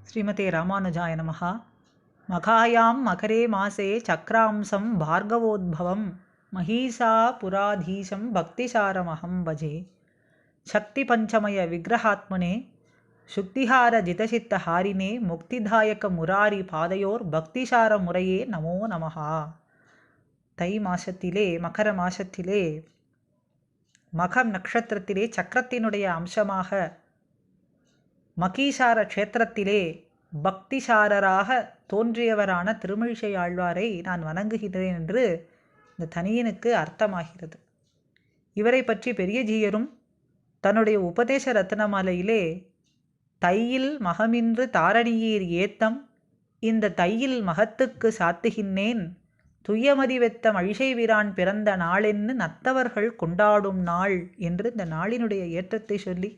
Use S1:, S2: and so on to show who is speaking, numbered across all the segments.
S1: ஸ்ரீமதே ராமானுஜாய நமஹ. மகாயாம் மகரே மாசே சக்ராம்சம் பார்கவோத்பவம் மஹீசா புராதீசம் பக்திசாரமஹம் பஜே. சக்தி பஞ்சமய விக்கிரகாத்மனே சுக்திஹார ஜிதசித்த ஹாரினே முக்திதாயக முராரி பாதையோர் பக்திசார முறையே நமோ நமஹா. தை மாசத்திலே, மகர மாசத்திலே, மகம் நட்சத்திரத்திலே சக்கரத்தினுடைய அம்சமாக மகீசார க்ஷேத்திரத்திலே பக்திசாரராக தோன்றியவரான திருமழிசை ஆழ்வாரை நான் வணங்குகிறேன் என்று இந்த தனியனுக்கு அர்த்தமாகிறது. இவரை பற்றி பெரிய ஜீயரும் தன்னுடைய உபதேச ரத்னமாலையிலே தையில் மகமின்று தாரணியீர் ஏத்தம் இந்த தையில் மகத்துக்கு சாத்துகின்னேன் துய்யமதி வெத்த மழிசை வீரான் பிறந்த நாளென்னு நத்தவர்கள் கொண்டாடும் நாள் என்று இந்த நாளினுடைய ஏற்றத்தை சொல்லி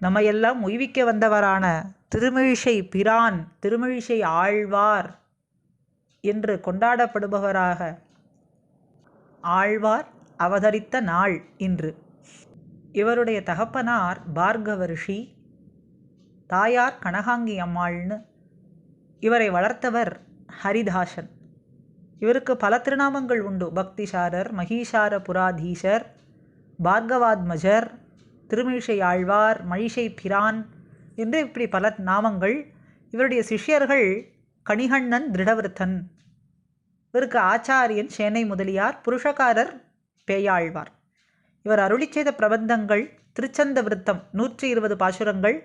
S1: நம்மையெல்லாம் உய்விக்க வந்தவரான திருமழிசை பிரான், திருமழிசை ஆழ்வார் என்று கொண்டாடப்படுபவராக ஆழ்வார் அவதரித்த நாள் இன்று. இவருடைய தகப்பனார் பார்கவ ரிஷி, தாயார் கனகாங்கி அம்மாள்னு. இவரை வளர்த்தவர் ஹரிதாசன். இவருக்கு பல திருநாமங்கள் உண்டு. பக்திசாரர், மகீசார புராதீசர், பார்கவாத்மஜர், திருமழிசை ஆழ்வார், மழிசை பிரான் என்று இப்படி பல நாமங்கள். இவருடைய சிஷ்யர்கள் கணிகண்ணன், திருடவிருத்தன். இவருக்கு ஆச்சாரியன் சேனை முதலியார், புருஷகாரர் பேயாழ்வார். இவர் அருளி செய்த பிரபந்தங்கள் திருச்சந்த விருத்தம் 120 பாசுரங்கள்,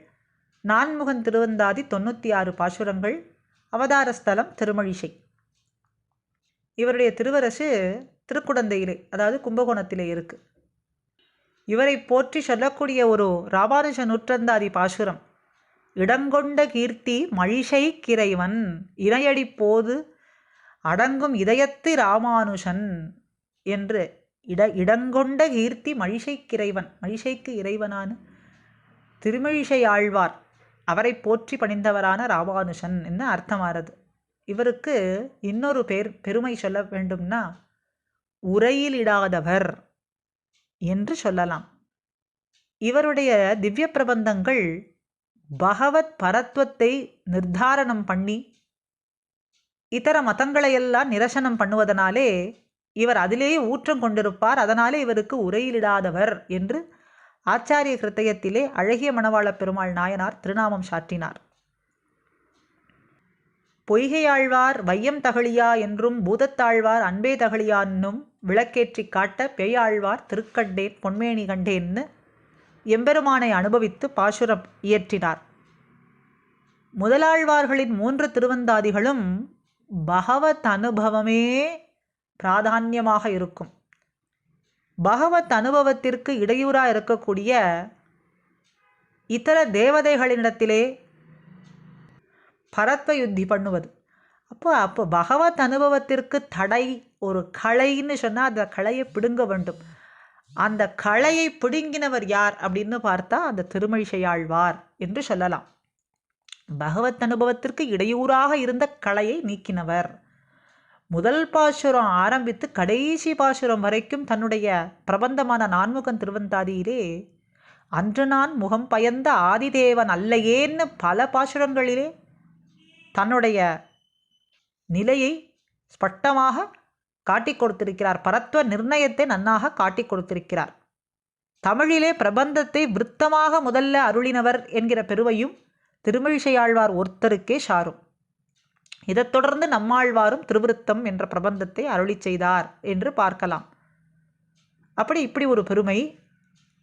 S1: நான்முகன் திருவந்தாதி 96 பாசுரங்கள், அவதாரஸ்தலம் திருமழிசை. இவருடைய திருவரசு திருக்குடந்தையிலே, அதாவது கும்பகோணத்திலே இருக்கு. இவரை போற்றி சொல்லக்கூடிய ஒரு ராமானுஜ நூற்றந்தாதி பாசுரம், இடங்கொண்ட கீர்த்தி மழிசை கிரைவன் இணையடி போது அடங்கும் இதயத்து ராமானுஷன் என்று. இடங்கொண்ட கீர்த்தி மழிசை கிரைவன், மழிசைக்கு இறைவனான திருமழிசை ஆழ்வார், அவரை போற்றி பணிந்தவரான ராமானுஷன் என்ன அர்த்தமாகிறது. இவருக்கு இன்னொரு பெருமை சொல்ல வேண்டும்னா உரையிலிடாதவர் என்று சொல்லலாம். இவருடைய திவ்ய பிரபந்தங்கள் பகவத் பரத்வத்தை நிர்தாரணம் பண்ணி இதர மதங்களையெல்லாம் நிரசனம் பண்ணுவதனாலே இவர் அதிலேயே ஊற்றம் கொண்டிருப்பார். அதனாலே இவருக்கு உரையிலிடாதவர் என்று ஆச்சாரிய கிருத்தயத்திலே அழகிய மணவாள பெருமாள் நாயனார் திருநாமம் சாற்றினார். பொய்கையாழ்வார் வையம் தகழியா என்றும் பூதத்தாழ்வார் அன்பே தகழியா என்னும் விளக்கேற்றி காட்ட பேயாழ்வார் திருக்கண்டேன் பொன்மேனி கண்டேன்னு எம்பெருமானை அனுபவித்து பாசுரம் இயற்றினார். முதலாழ்வார்களின் 3 திருவந்தாதிகளும் பகவத் அனுபவமே பிராதான்யமாக இருக்கும். பகவத் அனுபவத்திற்கு இடையூறாக இருக்கக்கூடிய இதர தேவதைகளிடத்திலே பரத்வ யுத்தி பண்ணுவது. அப்போ பகவத் அனுபவத்திற்கு தடை ஒரு களைன்னு சொன்னால் அந்த களையை பிடுங்க வேண்டும். அந்த களையை பிடுங்கினவர் யார் அப்படின்னு பார்த்தா அந்த திருமழிசை ஆழ்வார் என்று சொல்லலாம். பகவத் அனுபவத்திற்கு இடையூறாக இருந்த களையை நீக்கினவர். முதல் பாசுரம் ஆரம்பித்து கடைசி பாசுரம் வரைக்கும் தன்னுடைய பிரபந்தமான நான்முகன் திருவந்தாதியிலே அன்று நான் முகம் பயந்த ஆதிதேவன் அல்லையேன்னு பல பாசுரங்களிலே தன்னுடைய நிலையை ஸ்பஷ்டமாக காட்டி கொடுத்திருக்கிறார். பரத்வ நிர்ணயத்தை நன்னாக காட்டி கொடுத்திருக்கிறார். தமிழிலே பிரபந்தத்தை விருத்தமாக முதல்ல அருளினவர் என்கிற பெருமையும் திருமழிசை ஆழ்வார் ஒருத்தருக்கே சாரும். இதைத் தொடர்ந்து நம்மாழ்வாரும் திருவிருத்தம் என்ற பிரபந்தத்தை அருளி செய்தார் என்று பார்க்கலாம். இப்படி ஒரு பெருமை.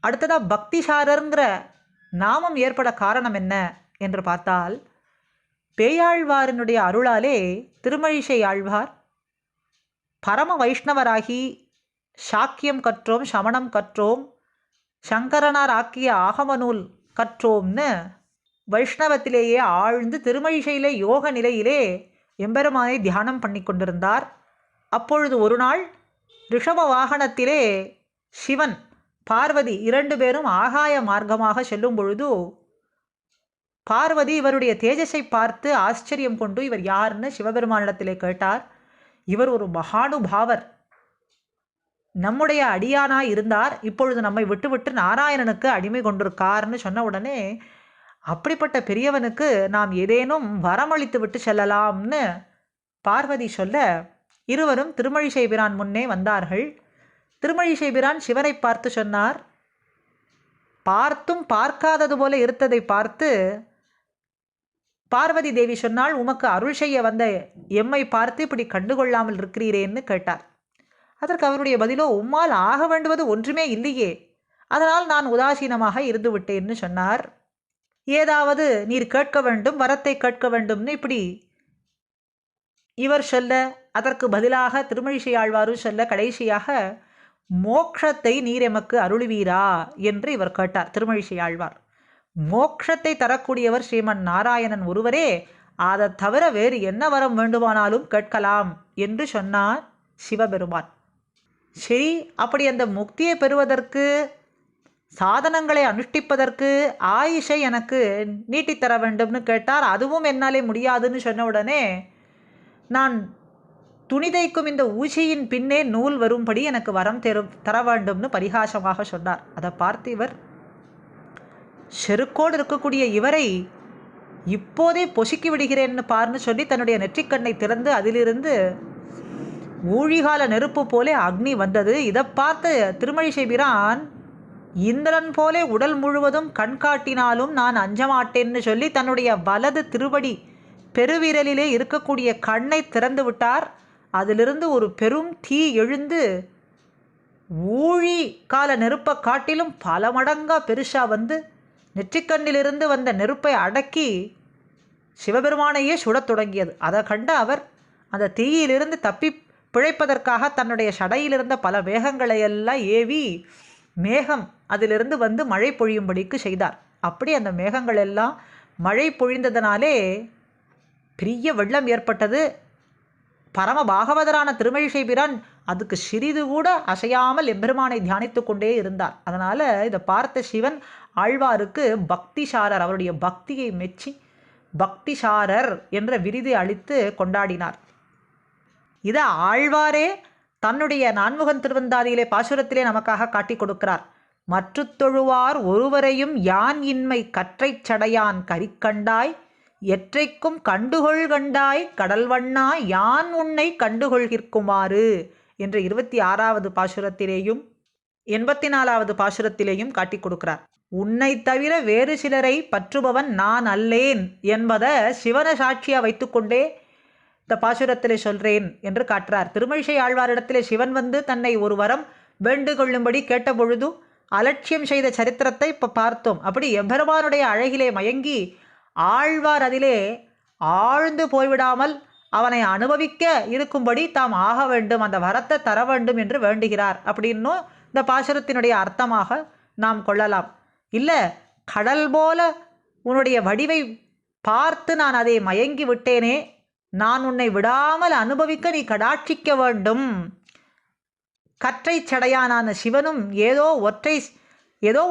S1: அடுத்ததாக பக்திசாரருங்கிற நாமம் ஏற்பட காரணம் என்ன என்று பார்த்தால், பேயாழ்வாரினுடைய அருளாலே திருமழிசை ஆழ்வார் பரம வைஷ்ணவராகி சாக்கியம் கற்றோம், சமணம் கற்றோம், சங்கரனார் ஆக்கிய ஆகமநூல் கற்றோம்னு வைஷ்ணவத்திலேயே ஆழ்ந்து திருமழிசையிலே யோக நிலையிலே எம்பெருமானை தியானம் பண்ணி கொண்டிருந்தார். அப்பொழுது ஒரு நாள் ரிஷப வாகனத்திலே சிவன் பார்வதி 2 பேரும் ஆகாய மார்க்கமாக செல்லும் பொழுது பார்வதி இவருடைய தேஜஸை பார்த்து ஆச்சரியம் கொண்டு இவர் யாருன்னு சிவபெருமானிடத்திலே கேட்டார். இவர் ஒரு மகானுபாவர், நம்முடைய அடியானாய் இருந்தார், இப்பொழுது நம்மை விட்டுவிட்டு நாராயணனுக்கு அடிமை கொண்டிருக்கார்னு சொன்ன உடனே அப்படிப்பட்ட பெரியவனுக்கு நாம் ஏதேனும் வரமளித்து விட்டு செல்லலாம்னு பார்வதி சொல்ல, இருவரும் திருமழிசை பிரான் முன்னே வந்தார்கள். திருமழிசை பிரான் சிவனை பார்த்து சொன்னார். பார்த்தும் பார்க்காதது போல இருந்ததை பார்த்து பார்வதி தேவி சொன்னால், உமக்கு அருள் செய்ய வந்த எம்மை பார்த்து இப்படி கண்டுகொள்ளாமல் இருக்கிறீரேன்னு கேட்டார். அதற்கு அவருடைய பதிலோ, உம்மால் ஆக வேண்டுவது ஒன்றுமே இல்லையே, அதனால் நான் உதாசீனமாக இருந்து விட்டேன்னு சொன்னார். ஏதாவது நீர் கேட்க வேண்டும், வரத்தை கேட்க வேண்டும்னு இப்படி இவர் சொல்ல, அதற்கு பதிலாக திருமழிசை ஆழ்வாரும் சொல்ல, கடைசியாக மோக்ஷத்தை நீர் எமக்கு அருளுவீரா என்று இவர் கேட்டார். திருமழிசை ஆழ்வார், மோக்ஷத்தை தரக்கூடியவர் ஸ்ரீமன் நாராயணன் ஒருவரே, அதை தவிர வேறு என்ன வரம் வேண்டுமானாலும் கேட்கலாம் என்று சொன்னார் சிவபெருமான். சரி, அப்படி அந்த முக்தியை பெறுவதற்கு, சாதனங்களை அனுஷ்டிப்பதற்கு ஆயுஷை எனக்கு நீட்டித்தர வேண்டும்னு கேட்டார். அதுவும் என்னாலே முடியாதுன்னு சொன்ன உடனே, நான் துணிதைக்கும் இந்த ஊசியின் பின்னே நூல் வரும்படி எனக்கு வரம் தர வேண்டும்னு பரிகாசமாக சொன்னார். அதை பார்த்து இவர், செருக்கோடு இருக்கக்கூடிய இவரை இப்போதே பொசுக்கி விடுகிறேன்னு பார்ன்னு சொல்லி தன்னுடைய நெற்றிக்கண்ணை திறந்து அதிலிருந்து ஊழிகால நெருப்பு போலே அக்னி வந்தது. இதை பார்த்து திருமழிசை பிரான், இந்திரன் போலே உடல் முழுவதும் கண் காட்டினாலும் நான் அஞ்சமாட்டேன்னு சொல்லி தன்னுடைய வலது திருவடி பெருவிரலிலே இருக்கக்கூடிய கண்ணை திறந்து விட்டார். அதிலிருந்து ஒரு பெரும் தீ எழுந்து ஊழி கால நெருப்பை காட்டிலும் பல மடங்காக பெருசாக வந்து நெற்றிக்கண்ணிலிருந்து வந்த நெருப்பை அடக்கி சிவபெருமானையே சுடத் தொடங்கியது. அதை கண்ட அவர் அந்த தீயிலிருந்து தப்பி பிழைப்பதற்காக தன்னுடைய சடையிலிருந்த பல மேகங்களையெல்லாம் ஏவி மேகம் அதிலிருந்து வந்து மழை பொழியும்படிக்கு செய்தார். அப்படி அந்த மேகங்கள் எல்லாம் மழை பொழிந்ததனாலே பெரிய வெள்ளம் ஏற்பட்டது. பரம பாகவதரான திருமழிசை பிரான் அதுக்கு சிறிது கூட அசையாமல் எம்பெருமானை தியானித்து கொண்டே இருந்தார். அதனால் இதை பார்த்த சிவன் ஆழ்வாருக்கு பக்திசாரர், அவருடைய பக்தியை மெச்சி பக்திசாரர் என்ற விருதை அளித்து கொண்டாடினார். இதை ஆழ்வாரே தன்னுடைய நான்முகன் திருவந்தாதியிலே பாசுரத்திலே நமக்காக காட்டி கொடுக்கிறார். மற்று தொழுவார் ஒருவரையும் யான் இன்மை கற்றைச் சடையான் கரிக்கண்டாய் எற்றைக்கும் கண்டுகொள் கண்டாய் கடல்வண்ணா யான் உன்னை கண்டுகொள்கிற்குமாறு என்ற 26வது பாசுரத்திலேயும் 84வது பாசுரத்திலேயும் காட்டி கொடுக்கிறார். உன்னை தவிர வேறு சிலரை பற்றுபவன் நான் அல்லேன் என்பதை சிவன சாட்சியாக வைத்துக்கொண்டே இந்த பாசுரத்திலே சொல்கிறேன் என்று காட்டுறார். திருமழிசை ஆழ்வாரிடத்திலே சிவன் வந்து தன்னை ஒரு வரம் வேண்டுகொள்ளும்படி கேட்டபொழுது அலட்சியம் செய்த சரித்திரத்தை இப்போ பார்த்தோம். அப்படி எம்பெருமானுடைய அழகிலே மயங்கி ஆழ்வார் அதிலே ஆழ்ந்து போய்விடாமல் அவனை அனுபவிக்க இருக்கும்படி தாம் ஆக வேண்டும், அந்த வரத்தை தர வேண்டும் என்று வேண்டுகிறார் அப்படின்னும் இந்த பாசுரத்தினுடைய அர்த்தமாக நாம் கொள்ளலாம். இல்லை, கடல் போல உன்னுடைய வடிவை பார்த்து நான் அதை மயங்கி விட்டேனே, நான் உன்னை விடாமல் அனுபவிக்க நீ கடாட்சிக்க வேண்டும். கற்றை சடையானான சிவனும் ஏதோ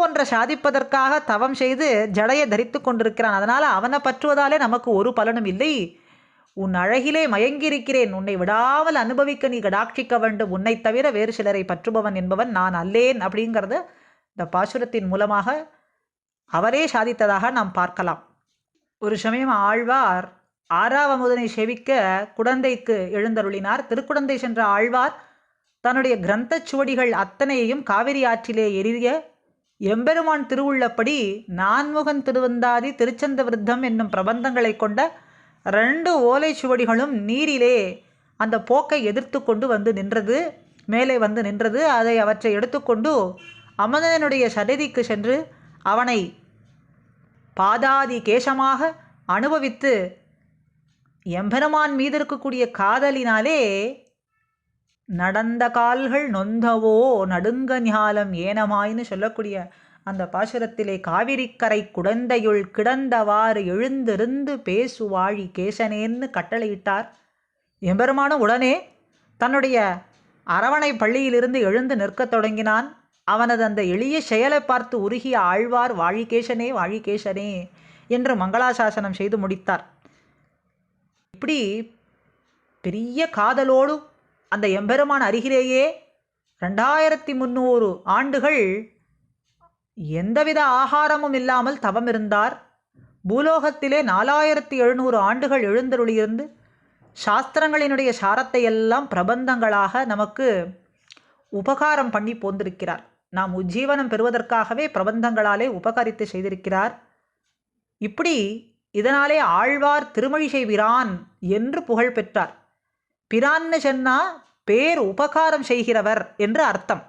S1: ஒன்றை சாதிப்பதற்காக தவம் செய்து ஜடையை தரித்து கொண்டிருக்கிறான். அதனால் அவனை பற்றுவதாலே நமக்கு ஒரு பலனும் இல்லை. உன் அழகிலே மயங்கியிருக்கிறேன், உன்னை விடாமல் அனுபவிக்க நீ கடாட்சிக்க வேண்டும், உன்னை தவிர வேறு சிலரை பற்றுபவன் என்பவன் நான் அல்லேன் அப்படிங்கிறத இந்த பாசுரத்தின் மூலமாக அவரே சாதித்ததாக நாம் பார்க்கலாம். ஒரு சமயம் ஆழ்வார் ஆறாவமுதனை செவிக்க குடந்தைக்கு எழுந்தருளினார். திருக்குடந்தை சென்ற ஆழ்வார் தன்னுடைய கிரந்த சுவடிகள் அத்தனையையும் காவிரி ஆற்றிலே எரிய எம்பெருமான் திருவுள்ளப்படி நான்முகன் திருவந்தாதி திருச்சந்த விருத்தம் என்னும் பிரபந்தங்களை கொண்ட 2 ஓலை சுவடிகளும் நீரிலே அந்த போக்கை எதிர்த்து கொண்டு வந்து நின்றது, மேலே வந்து நின்றது. அவற்றை எடுத்துக்கொண்டு அமதனுடைய சடதிக்கு சென்று அவனை பாதாதி கேசமாக அனுபவித்து எம்பெருமான் மீது இருக்கக்கூடிய காதலினாலே நடந்த கால்கள் நொந்தவோ நடுங்க ஞாலம் ஏனமாயின்னு சொல்லக்கூடிய அந்த பாசுரத்திலே காவிரிக்கரை குடந்தையுள் கிடந்தவாறு எழுந்திருந்து பேசுவாழி கேசனேன்னு கட்டளையிட்டார். எம்பெருமானும் உடனே தன்னுடைய அரவணை பள்ளியிலிருந்து எழுந்து நிற்கத் தொடங்கினான். அவனது அந்த எளிய செயலை பார்த்து உருகிய ஆழ்வார் வாழிகேசனே வாழிகேசனே என்று மங்களாசாசனம் செய்து முடித்தார். இப்படி பெரிய காதலோடு அந்த எம்பெருமான் அருகிலேயே 2300 ஆண்டுகள் எந்தவித ஆகாரமும் இல்லாமல் தவம் இருந்தார். பூலோகத்திலே 4700 ஆண்டுகள் எழுந்தருளியிருந்து சாஸ்திரங்களினுடைய சாரத்தை எல்லாம் பிரபந்தங்களாக நமக்கு உபகாரம் பண்ணி போந்திருக்கிறார். நாம் உஜ்ஜீவனம் பெறுவதற்காகவே பிரபந்தங்களாலே உபகரித்து செய்திருக்கிறார். இப்படி இதனாலே ஆழ்வார் திருமழிசை பிரான் என்று புகழ் பெற்றார். பிரான்னு சொன்னா பேர் உபகாரம் செய்கிறவர் என்று அர்த்தம்.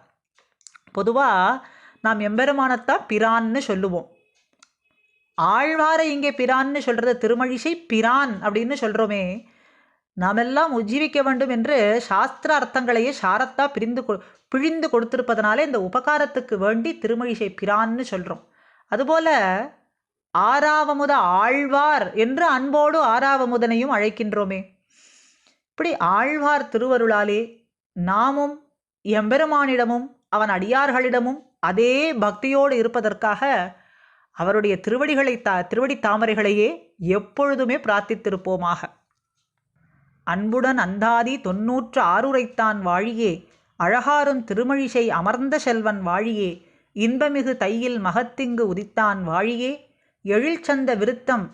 S1: பொதுவாக நாம் எம்பெருமானத்தான் பிரான்னு சொல்லுவோம். ஆழ்வாரை இங்கே பிரான்னு சொல்கிறது, திருமழிசை பிரான் அப்படின்னு சொல்கிறோமே. நாமெல்லாம் உஜ்ஜீவிக்க வேண்டும் என்று சாஸ்திர அர்த்தங்களையே சாரத்தா பிழிந்து கொடுத்திருப்பதனாலே இந்த உபகாரத்துக்கு வேண்டி திருமழிசை பிரான்னு சொல்கிறோம். அதுபோல் ஆறாவமுத ஆழ்வார் என்று அன்போடு ஆறாவமுதனையும் அழைக்கின்றோமே. இப்படி ஆழ்வார் திருவருளாலே நாமும் எம்பெருமானிடமும் அவன் அடியார்களிடமும் அதே பக்தியோடு இருப்பதற்காக அவருடைய திருவடி தாமரைகளையே எப்பொழுதுமே பிரார்த்தித்திருப்போமாக. அன்புடன் அந்தாதி 96 வாழியே, அழகாரும் திருமழிசை அமர்ந்த செல்வன் வாழியே, இன்பமிகு தையில் மகத்திங்கு உதித்தான் வாழியே, எழில்சந்த விருத்தம்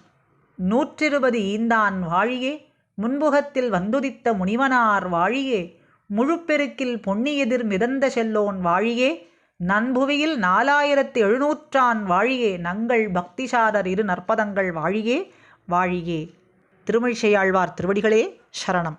S1: 120 ஈந்தான் வாழியே, முன்புகத்தில் வந்துதித்த முனிவனார் வாழியே, முழுப்பெருக்கில் பொன்னியெதிர் மிதந்த செல்லோன் வாழியே, நன்புவியில் 4700 வாழியே, நங்கள் பக்திசாரர் இரு நற்பதங்கள் வாழியே வாழியே. திருமழிசையாழ்வார் திருவடிகளே சரணம்.